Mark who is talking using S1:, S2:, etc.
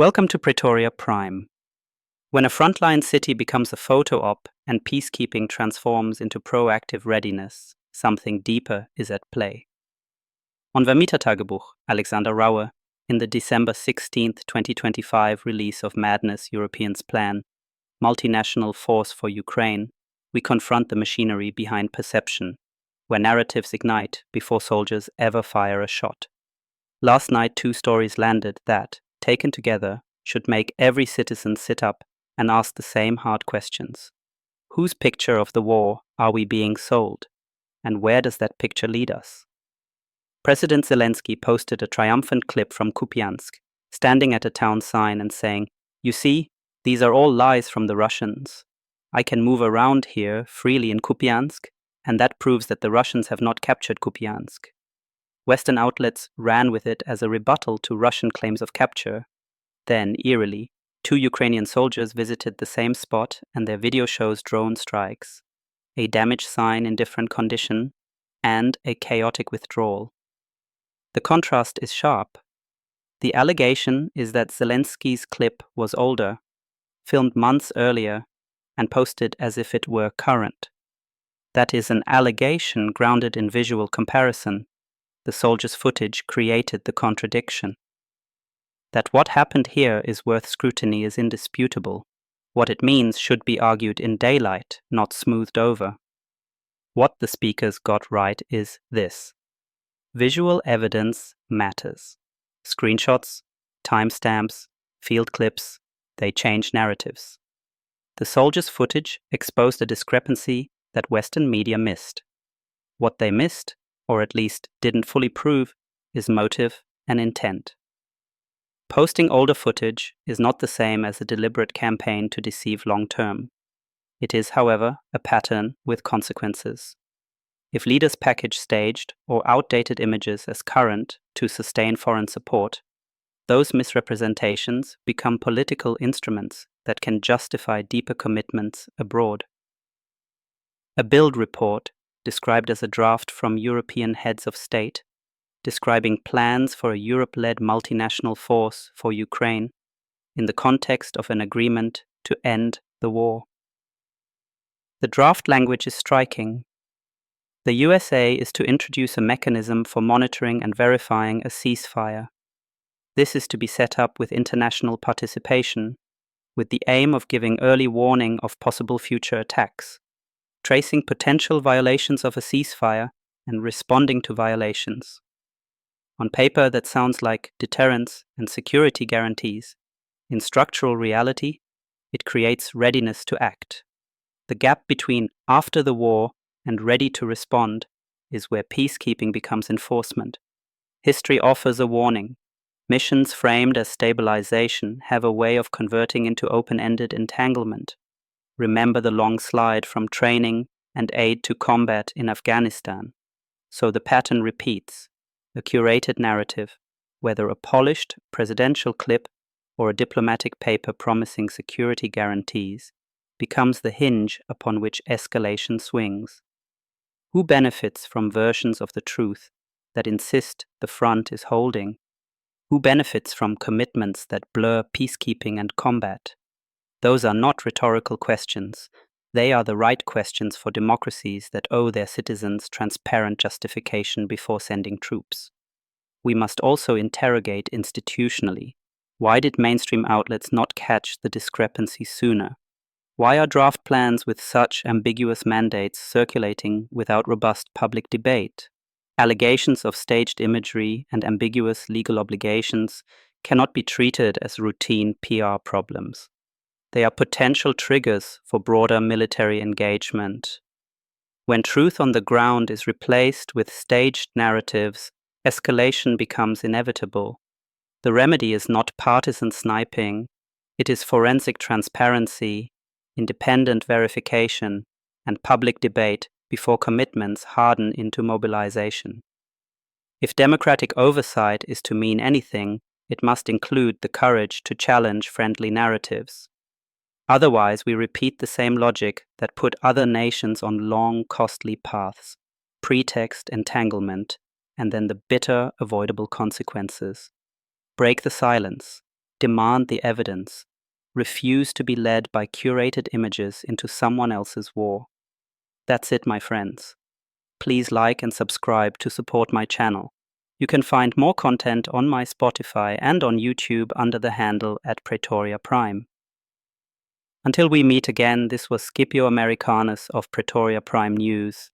S1: Welcome to Pretoria Prime. When a frontline city becomes a photo op and peacekeeping transforms into proactive readiness, something deeper is at play. On Vermietertagebuch, Alexander Rauer, in the December 16, 2025 release of Madness Europeans Plan, Multinational Force for Ukraine, we confront the machinery behind perception, where narratives ignite before soldiers ever fire a shot. Last night, 2 stories landed that, taken together, should make every citizen sit up and ask the same hard questions. Whose picture of the war are we being sold? And where does that picture lead us? President Zelensky posted a triumphant clip from Kupiansk, standing at a town sign and saying, "You see, these are all lies from the Russians. I can move around here freely in Kupiansk, and that proves that the Russians have not captured Kupiansk." Western outlets ran with it as a rebuttal to Russian claims of capture. Then, eerily, 2 Ukrainian soldiers visited the same spot and their video shows drone strikes, a damaged sign in different condition, and a chaotic withdrawal. The contrast is sharp. The allegation is that Zelensky's clip was older, filmed months earlier, and posted as if it were current. That is an allegation grounded in visual comparison. The soldiers' footage created the contradiction. That what happened here is worth scrutiny is indisputable. What it means should be argued in daylight, not smoothed over. What the speakers got right is this: visual evidence matters. Screenshots, timestamps, field clips, they change narratives. The soldiers' footage exposed a discrepancy that Western media missed. What they missed, or at least didn't fully prove, is motive and intent. Posting older footage is not the same as a deliberate campaign to deceive long-term. It is, however, a pattern with consequences. If leaders package staged or outdated images as current to sustain foreign support, those misrepresentations become political instruments that can justify deeper commitments abroad. A Bild report, described as a draft from European heads of state, describing plans for a Europe-led multinational force for Ukraine in the context of an agreement to end the war. The draft language is striking. The USA is to introduce a mechanism for monitoring and verifying a ceasefire. This is to be set up with international participation, with the aim of giving early warning of possible future attacks, tracing potential violations of a ceasefire, and responding to violations. On paper, that sounds like deterrence and security guarantees. In structural reality, it creates readiness to act. The gap between after the war and ready to respond is where peacekeeping becomes enforcement. History offers a warning. Missions framed as stabilization have a way of converting into open-ended entanglement. Remember the long slide from training and aid to combat in Afghanistan. So the pattern repeats. A curated narrative, whether a polished presidential clip or a diplomatic paper promising security guarantees, becomes the hinge upon which escalation swings. Who benefits from versions of the truth that insist the front is holding? Who benefits from commitments that blur peacekeeping and combat? Those are not rhetorical questions. They are the right questions for democracies that owe their citizens transparent justification before sending troops. We must also interrogate institutionally. Why did mainstream outlets not catch the discrepancy sooner? Why are draft plans with such ambiguous mandates circulating without robust public debate? Allegations of staged imagery and ambiguous legal obligations cannot be treated as routine PR problems. They are potential triggers for broader military engagement. When truth on the ground is replaced with staged narratives, escalation becomes inevitable. The remedy is not partisan sniping, it is forensic transparency, independent verification, and public debate before commitments harden into mobilization. If democratic oversight is to mean anything, it must include the courage to challenge friendly narratives. Otherwise, we repeat the same logic that put other nations on long, costly paths, pretext entanglement, and then the bitter, avoidable consequences. Break the silence. Demand the evidence. Refuse to be led by curated images into someone else's war. That's it, my friends. Please like and subscribe to support my channel. You can find more content on my Spotify and on YouTube under the handle @Pretoria Prime. Until we meet again, this was Scipio Americanus of Pretoria Prime News.